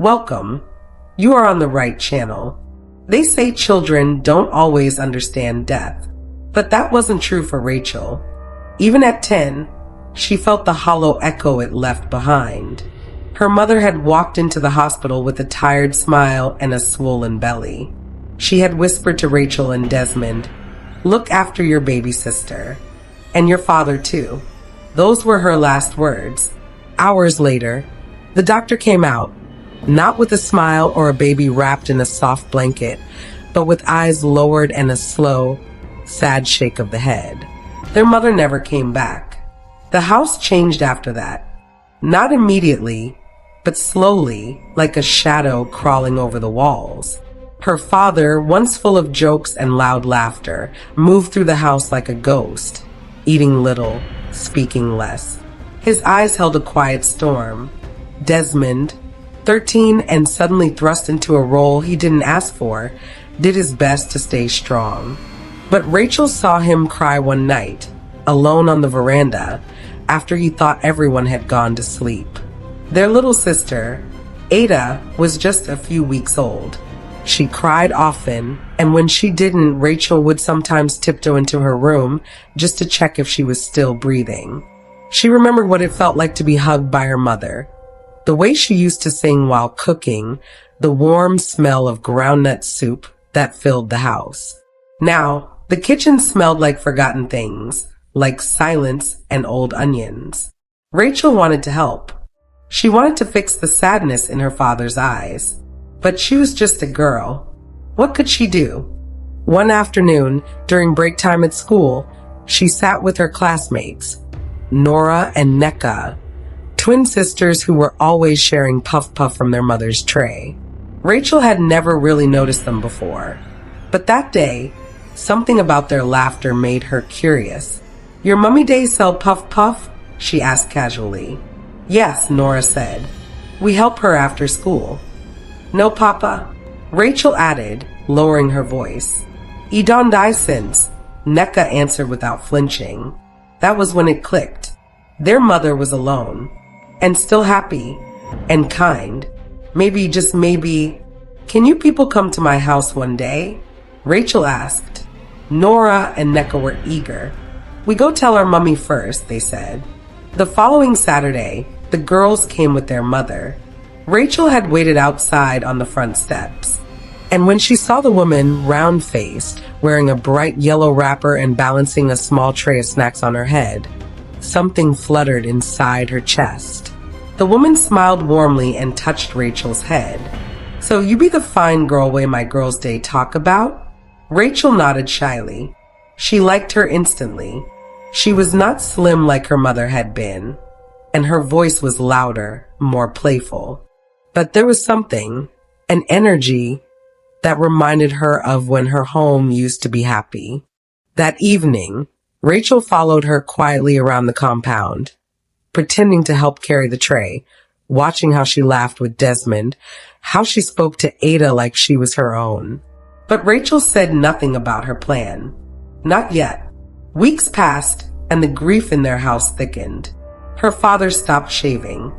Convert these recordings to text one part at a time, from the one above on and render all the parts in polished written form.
Welcome. You are on the right channel. They say children don't always understand death, but that wasn't true for Rachel. Even at 10, she felt the hollow echo it left behind. Her mother had walked into the hospital with a tired smile and a swollen belly. She had whispered to Rachel and Desmond, "Look after your baby sister. And your father too." Those were her last words. Hours later, the doctor came out, not with a smile or a baby wrapped in a soft blanket, but with eyes lowered and a slow, sad shake of the head. Their mother never came back. The house changed after that. Not immediately, but slowly, like a shadow crawling over the walls. Her father, once full of jokes and loud laughter, moved through the house like a ghost, eating little, speaking less. His eyes held a quiet storm. Desmond, 13 and suddenly thrust into a role he didn't ask for, did his best to stay strong. But Rachel saw him cry one night, alone on the veranda, after he thought everyone had gone to sleep. Their little sister, Ada, was just a few weeks old. She cried often, and when she didn't, Rachel would sometimes tiptoe into her room just to check if she was still breathing. She remembered what it felt like to be hugged by her mother, the way she used to sing while cooking, the warm smell of groundnut soup that filled the house. Now, the kitchen smelled like forgotten things, like silence and old onions. Rachel wanted to help. She wanted to fix the sadness in her father's eyes. But she was just a girl. What could she do? One afternoon, during break time at school, she sat with her classmates, Nora and Neka, twin sisters who were always sharing puff puff from their mother's tray. Rachel had never really noticed them before. But that day, something about their laughter made her curious. "Your mummy days sell puff puff?" she asked casually. "Yes," Nora said. "We help her after school." "No, Papa," Rachel added, lowering her voice. "I don't die since," Neka answered without flinching. That was when it clicked. Their mother was alone, and still happy, and kind. Maybe, just maybe, "Can you people come to my house one day?" Rachel asked. Nora and Neka were eager. "We go tell our mummy first," they said. The following Saturday, the girls came with their mother. Rachel had waited outside on the front steps, and when she saw the woman, round-faced, wearing a bright yellow wrapper and balancing a small tray of snacks on her head, something fluttered inside her chest. The woman smiled warmly and touched Rachel's head. "So you be the fine girl way my girls' day talk about?" Rachel nodded shyly. She liked her instantly. She was not slim like her mother had been, and her voice was louder, more playful. But there was something, an energy, that reminded her of when her home used to be happy. That evening, Rachel followed her quietly around the compound, pretending to help carry the tray, watching how she laughed with Desmond, how she spoke to Ada like she was her own. But Rachel said nothing about her plan. Not yet. Weeks passed, and the grief in their house thickened. Her father stopped shaving.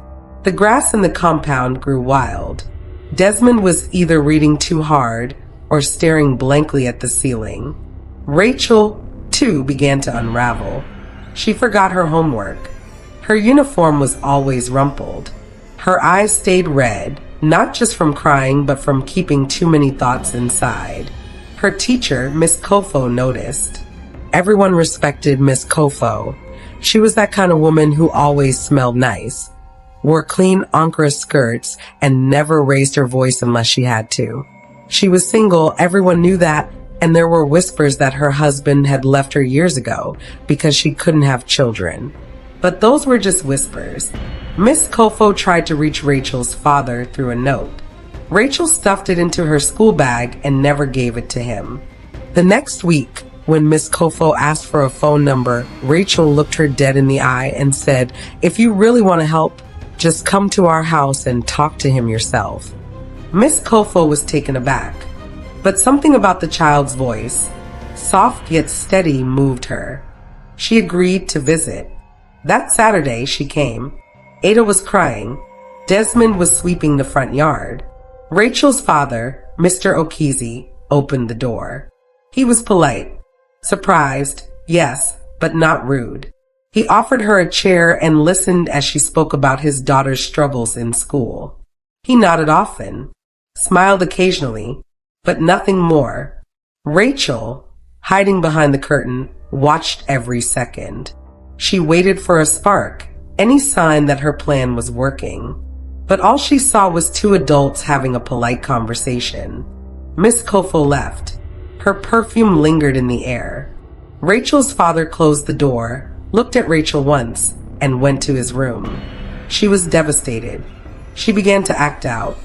The grass in the compound grew wild. Desmond was either reading too hard or staring blankly at the ceiling. Rachel, too, began to unravel. She forgot her homework. Her uniform was always rumpled. Her eyes stayed red, not just from crying, but from keeping too many thoughts inside. Her teacher, Miss Kofo, noticed. Everyone respected Miss Kofo. She was that kind of woman who always smelled nice, wore clean Ankara skirts, and never raised her voice unless she had to. She was single, everyone knew that, and there were whispers that her husband had left her years ago because she couldn't have children. But those were just whispers. Miss Kofo tried to reach Rachel's father through a note. Rachel stuffed it into her school bag and never gave it to him. The next week, when Miss Kofo asked for a phone number, Rachel looked her dead in the eye and said, "If you really want to help, just come to our house and talk to him yourself." Miss Kofo was taken aback, but something about the child's voice, soft yet steady, moved her. She agreed to visit. That Saturday, she came. Ada was crying. Desmond was sweeping the front yard. Rachel's father, Mr. O'Keezy, opened the door. He was polite, surprised, yes, but not rude. He offered her a chair and listened as she spoke about his daughter's struggles in school. He nodded often, smiled occasionally, but nothing more. Rachel, hiding behind the curtain, watched every second. She waited for a spark, any sign that her plan was working. But all she saw was two adults having a polite conversation. Miss Kofo left. Her perfume lingered in the air. Rachel's father closed the door, looked at Rachel once, and went to his room. She was devastated. She began to act out.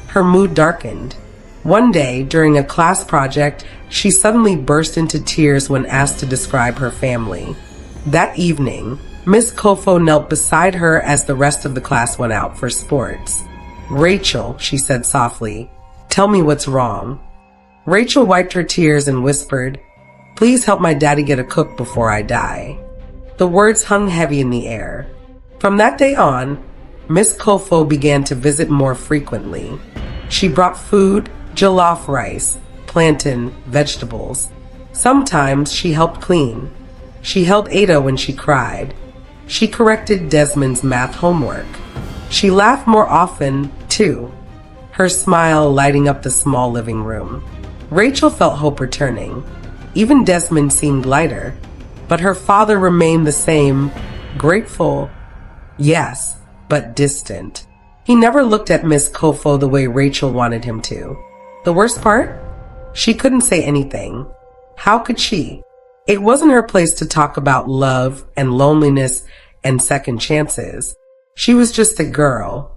Her mood darkened. One day, during a class project, she suddenly burst into tears when asked to describe her family. That evening, Miss Kofo knelt beside her as the rest of the class went out for sports. "Rachel," she said softly, "tell me what's wrong." Rachel wiped her tears and whispered, "Please help my daddy get a cook before I die." The words hung heavy in the air. From that day on, Miss Kofo began to visit more frequently. She brought food, jollof rice, plantain, vegetables. Sometimes she helped clean. She held Ada when she cried. She corrected Desmond's math homework. She laughed more often, too, her smile lighting up the small living room. Rachel felt hope returning. Even Desmond seemed lighter, but her father remained the same, grateful, yes, but distant. He never looked at Miss Kofo the way Rachel wanted him to. The worst part? She couldn't say anything. How could she? It wasn't her place to talk about love and loneliness and second chances. She was just a girl.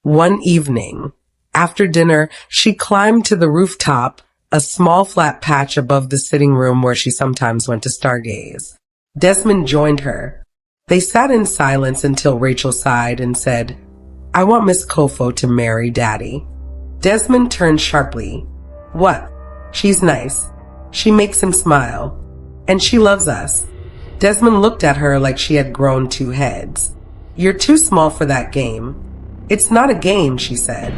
One evening, after dinner, she climbed to the rooftop, a small flat patch above the sitting room where she sometimes went to stargaze. Desmond joined her. They sat in silence until Rachel sighed and said, "I want Miss Kofo to marry Daddy." Desmond turned sharply. "What? She's nice. She makes him smile. And she loves us." Desmond looked at her like she had grown two heads. "You're too small for that game." "It's not a game," she said.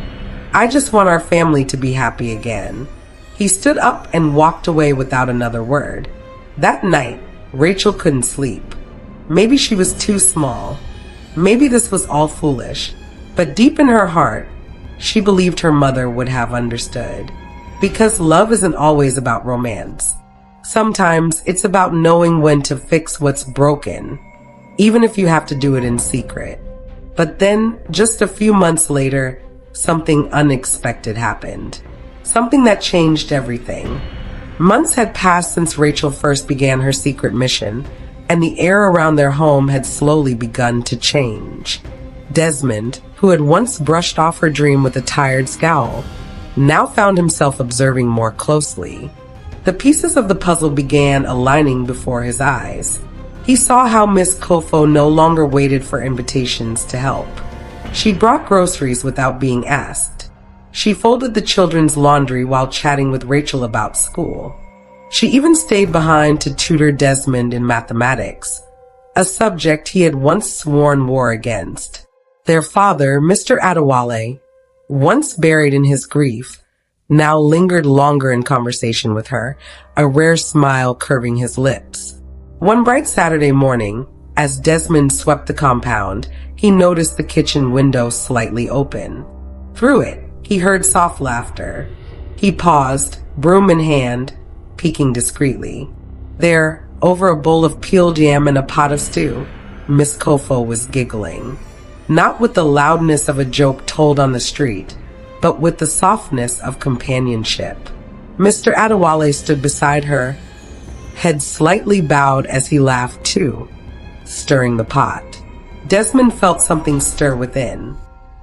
"I just want our family to be happy again." He stood up and walked away without another word. That night, Rachel couldn't sleep. Maybe she was too small. Maybe this was all foolish. But deep in her heart, she believed her mother would have understood. Because love isn't always about romance. Sometimes it's about knowing when to fix what's broken, even if you have to do it in secret. But then, just a few months later, something unexpected happened. Something that changed everything. Months had passed since Rachel first began her secret mission, and the air around their home had slowly begun to change. Desmond, who had once brushed off her dream with a tired scowl, now found himself observing more closely. The pieces of the puzzle began aligning before his eyes. He saw how Miss Kofo no longer waited for invitations to help. She brought groceries without being asked. She folded the children's laundry while chatting with Rachel about school. She even stayed behind to tutor Desmond in mathematics, a subject he had once sworn war against. Their father, Mr. Adewale, once buried in his grief, now lingered longer in conversation with her, a rare smile curving his lips. One bright Saturday morning, as Desmond swept the compound, he noticed the kitchen window slightly open. Through it, he heard soft laughter. He paused, broom in hand, peeking discreetly. There, over a bowl of peeled yam and a pot of stew, Miss Kofo was giggling. Not with the loudness of a joke told on the street, but with the softness of companionship. Mr. Adewale stood beside her, head slightly bowed as he laughed too, stirring the pot. Desmond felt something stir within.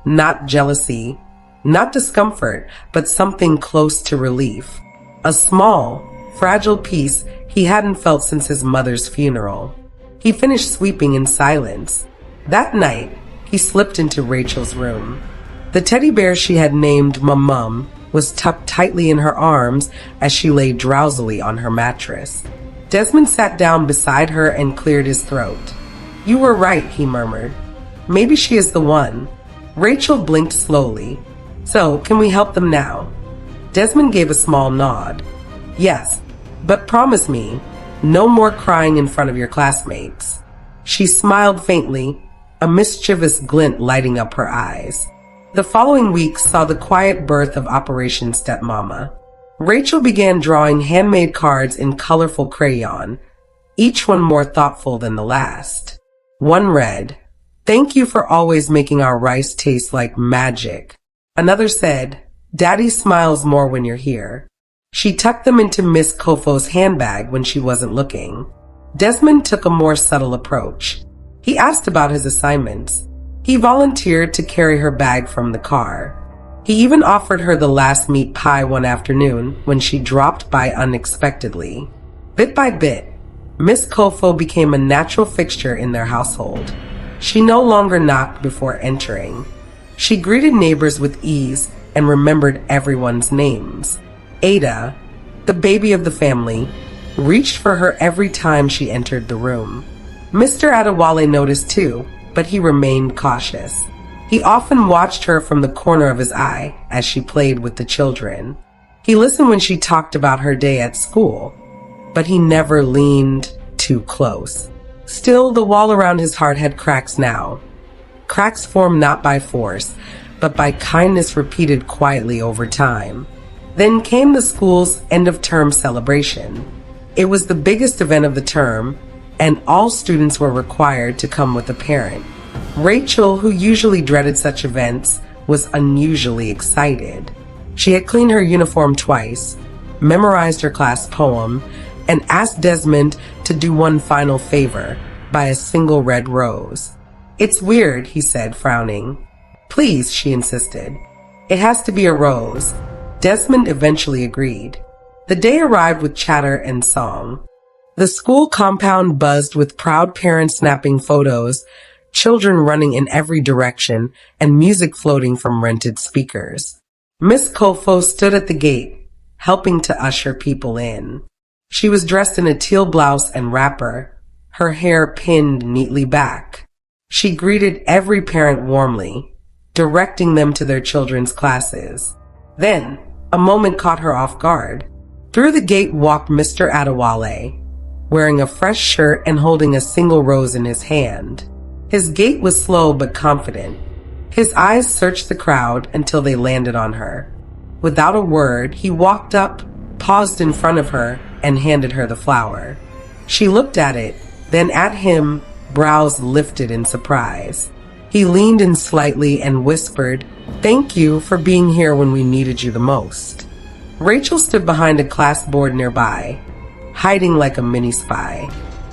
Not jealousy, not discomfort, but something close to relief. A small, fragile peace he hadn't felt since his mother's funeral. He finished sweeping in silence. That night, he slipped into Rachel's room. The teddy bear she had named Mum was tucked tightly in her arms as she lay drowsily on her mattress. Desmond sat down beside her and cleared his throat. "You were right," he murmured. "Maybe she is the one." Rachel blinked slowly. So, can we help them now? Desmond gave a small nod. Yes, but promise me, no more crying in front of your classmates. She smiled faintly, a mischievous glint lighting up her eyes. The following week saw the quiet birth of Operation Stepmama. Rachel began drawing handmade cards in colorful crayon, each one more thoughtful than the last. One read, "Thank you for always making our rice taste like magic." Another said, "Daddy smiles more when you're here." She tucked them into Miss Kofo's handbag when she wasn't looking. Desmond took a more subtle approach. He asked about his assignments. He volunteered to carry her bag from the car. He even offered her the last meat pie one afternoon when she dropped by unexpectedly. Bit by bit, Miss Kofo became a natural fixture in their household. She no longer knocked before entering. She greeted neighbors with ease and remembered everyone's names. Ada, the baby of the family, reached for her every time she entered the room. Mr. Adewale noticed too, but he remained cautious. He often watched her from the corner of his eye as she played with the children. He listened when she talked about her day at school, but he never leaned too close. Still, the wall around his heart had cracks now. Cracks formed not by force, but by kindness repeated quietly over time. Then came the school's end-of-term celebration. It was the biggest event of the term, and all students were required to come with a parent. Rachel, who usually dreaded such events, was unusually excited. She had cleaned her uniform twice, memorized her class poem, and asked Desmond to do one final favor, buy a single red rose. "It's weird," he said, frowning. "Please," she insisted. "It has to be a rose." Desmond eventually agreed. The day arrived with chatter and song. The school compound buzzed with proud parents snapping photos, children running in every direction, and music floating from rented speakers. Miss Kofo stood at the gate, helping to usher people in. She was dressed in a teal blouse and wrapper, her hair pinned neatly back. She greeted every parent warmly, directing them to their children's classes. Then, a moment caught her off guard. Through the gate walked Mr. Adewale, wearing a fresh shirt and holding a single rose in his hand. His gait was slow but confident. His eyes searched the crowd until they landed on her. Without a word, he walked up, paused in front of her, and handed her the flower. She looked at it, then at him, brows lifted in surprise. He leaned in slightly and whispered, "Thank you for being here when we needed you the most." Rachel stood behind a classboard nearby, hiding like a mini spy.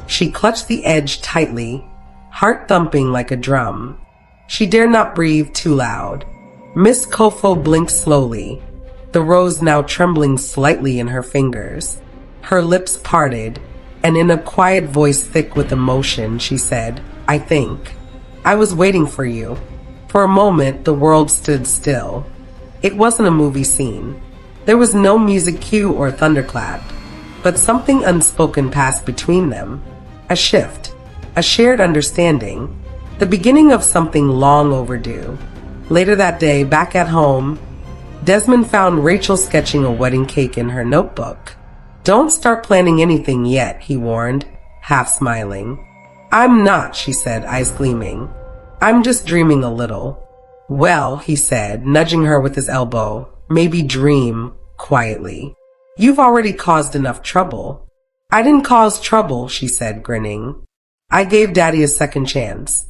She clutched the edge tightly, heart thumping like a drum. She dared not breathe too loud. Miss Kofo blinked slowly, the rose now trembling slightly in her fingers. Her lips parted, and in a quiet voice thick with emotion, she said, "I think. I was waiting for you." For a moment, the world stood still. It wasn't a movie scene. There was no music cue or thunderclap, but something unspoken passed between them. A shift, a shared understanding, the beginning of something long overdue. Later that day, back at home, Desmond found Rachel sketching a wedding cake in her notebook. "Don't start planning anything yet," he warned, half smiling. "I'm not," she said, eyes gleaming. "I'm just dreaming a little." "Well," he said, nudging her with his elbow, "maybe dream quietly. You've already caused enough trouble." "I didn't cause trouble," she said, grinning. "I gave Daddy a second chance."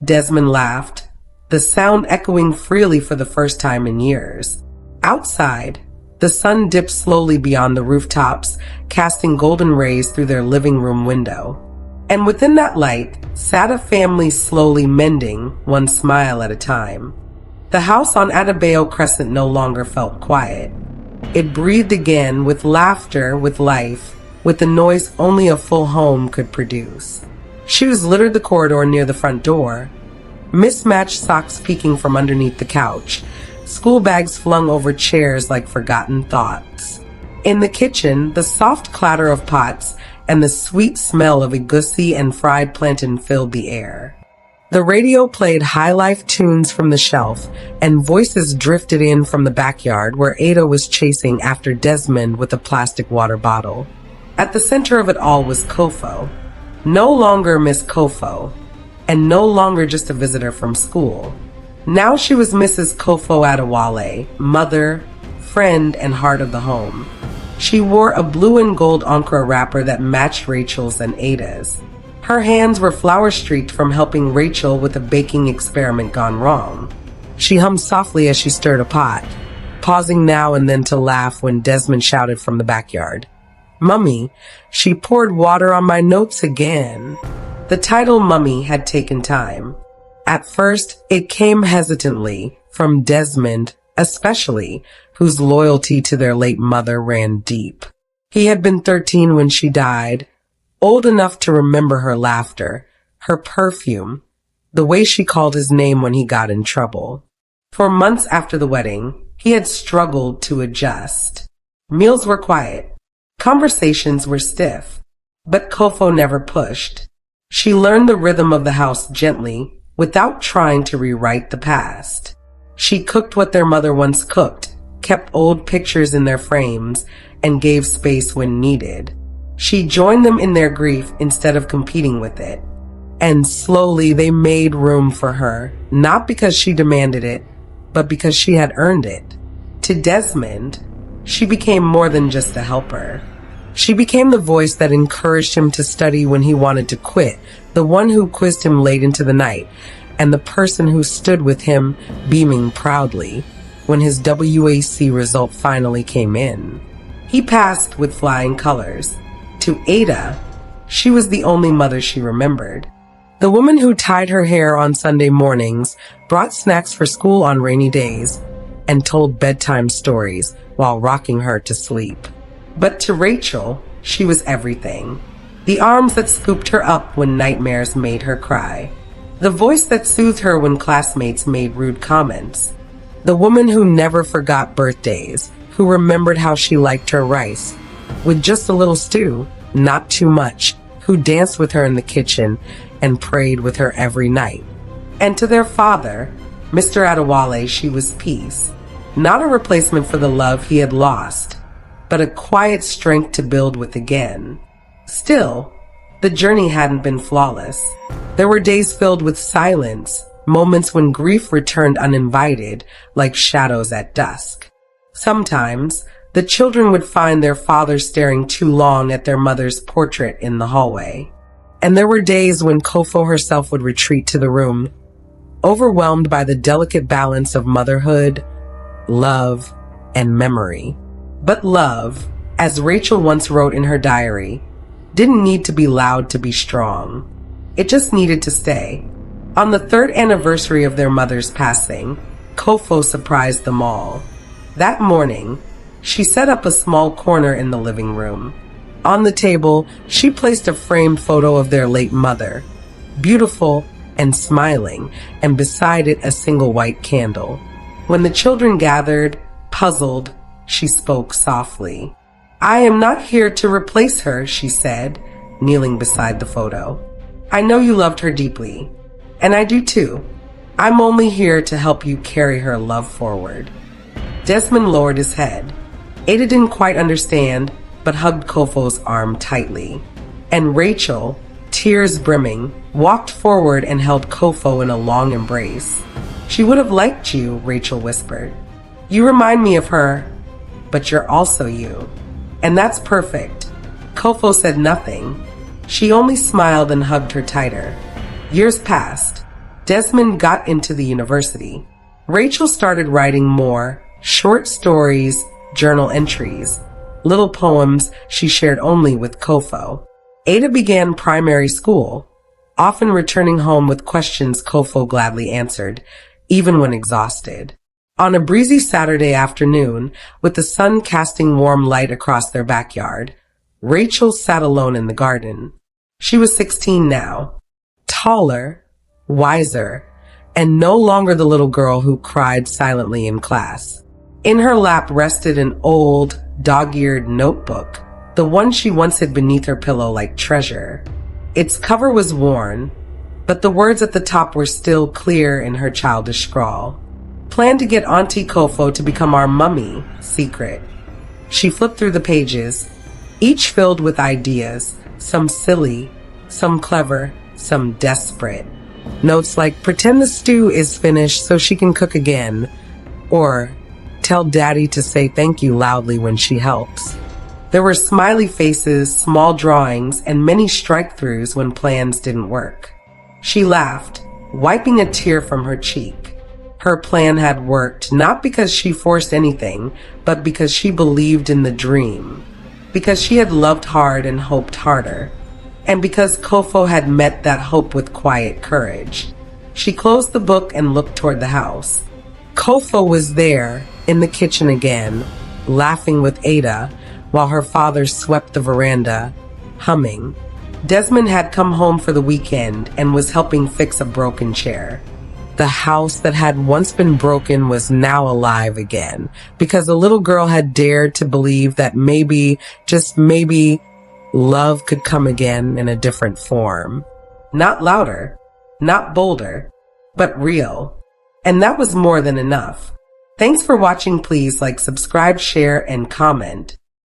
Desmond laughed, the sound echoing freely for the first time in years. Outside, the sun dipped slowly beyond the rooftops, casting golden rays through their living room window. And within that light, sat a family slowly mending, one smile at a time. The house on Adebayo Crescent no longer felt quiet. It breathed again with laughter, with life, with the noise only a full home could produce. Shoes littered the corridor near the front door, mismatched socks peeking from underneath the couch, school bags flung over chairs like forgotten thoughts. In the kitchen, the soft clatter of pots and the sweet smell of egusi and fried plantain filled the air. The radio played high-life tunes from the shelf, and voices drifted in from the backyard where Ada was chasing after Desmond with a plastic water bottle. At the center of it all was Kofo. No longer Miss Kofo, and no longer just a visitor from school. Now she was Mrs. Kofo Adewale, mother, friend, and heart of the home. She wore a blue and gold Ankara wrapper that matched Rachel's and Ada's. Her hands were flour-streaked from helping Rachel with a baking experiment gone wrong. She hummed softly as she stirred a pot, pausing now and then to laugh when Desmond shouted from the backyard, "Mummy, she poured water on my notes again." The title Mummy had taken time. At first, it came hesitantly from Desmond, especially, whose loyalty to their late mother ran deep. He had been 13 when she died, old enough to remember her laughter, her perfume, the way she called his name when he got in trouble. For months after the wedding, he had struggled to adjust. Meals were quiet. Conversations were stiff. But Kofo never pushed. She learned the rhythm of the house gently, without trying to rewrite the past. She cooked what their mother once cooked, kept old pictures in their frames, and gave space when needed. She joined them in their grief instead of competing with it. And slowly they made room for her, not because she demanded it, but because she had earned it. To Desmond, she became more than just a helper. She became the voice that encouraged him to study when he wanted to quit, the one who quizzed him late into the night, and the person who stood with him, beaming proudly, when his WAC result finally came in. He passed with flying colors. To Ada, she was the only mother she remembered. The woman who tied her hair on Sunday mornings, brought snacks for school on rainy days, and told bedtime stories while rocking her to sleep. But to Rachel, she was everything. The arms that scooped her up when nightmares made her cry. The voice that soothed her when classmates made rude comments. The woman who never forgot birthdays, who remembered how she liked her rice, with just a little stew, not too much, who danced with her in the kitchen and prayed with her every night. And to their father, Mr. Adewale, she was peace. Not a replacement for the love he had lost, but a quiet strength to build with again. Still, the journey hadn't been flawless. There were days filled with silence, moments when grief returned uninvited, like shadows at dusk. Sometimes, the children would find their father staring too long at their mother's portrait in the hallway. And there were days when Kofo herself would retreat to the room, overwhelmed by the delicate balance of motherhood, love, and memory. But love, as Rachel once wrote in her diary, didn't need to be loud to be strong. It just needed to stay. On the 3rd anniversary of their mother's passing, Kofo surprised them all. That morning, she set up a small corner in the living room. On the table, she placed a framed photo of their late mother, beautiful and smiling, and beside it a single white candle. When the children gathered, puzzled, she spoke softly. "I am not here to replace her," she said, kneeling beside the photo. "I know you loved her deeply, and I do too. I'm only here to help you carry her love forward." Desmond lowered his head. Ada didn't quite understand, but hugged Kofo's arm tightly. And Rachel, tears brimming, walked forward and held Kofo in a long embrace. "She would have liked you," Rachel whispered. "You remind me of her, but you're also you. And that's perfect." Kofo said nothing. She only smiled and hugged her tighter. Years passed. Desmond got into the university. Rachel started writing more, short stories, journal entries, little poems she shared only with Kofo. Ada began primary school, often returning home with questions Kofo gladly answered, even when exhausted. On a breezy Saturday afternoon, with the sun casting warm light across their backyard, Rachel sat alone in the garden. She was 16 now, taller, wiser, and no longer the little girl who cried silently in class. In her lap rested an old, dog-eared notebook, the one she once hid beneath her pillow like treasure. Its cover was worn, but the words at the top were still clear in her childish scrawl. Plan to get Auntie Kofo to become our mummy. Secret. She flipped through the pages, each filled with ideas, some silly, some clever, some desperate. Notes like, pretend the stew is finished so she can cook again, or tell Daddy to say thank you loudly when she helps. There were smiley faces, small drawings, and many strike-throughs when plans didn't work. She laughed, wiping a tear from her cheek. Her plan had worked, not because she forced anything, but because she believed in the dream. Because she had loved hard and hoped harder. And because Kofo had met that hope with quiet courage. She closed the book and looked toward the house. Kofo was there, in the kitchen again, laughing with Ada, while her father swept the veranda, humming. Desmond had come home for the weekend and was helping fix a broken chair. The house that had once been broken was now alive again, because a little girl had dared to believe that maybe, just maybe, love could come again in a different form. Not louder, not bolder, but real. And that was more than enough. Thanks for watching. Please like, subscribe, share, and comment.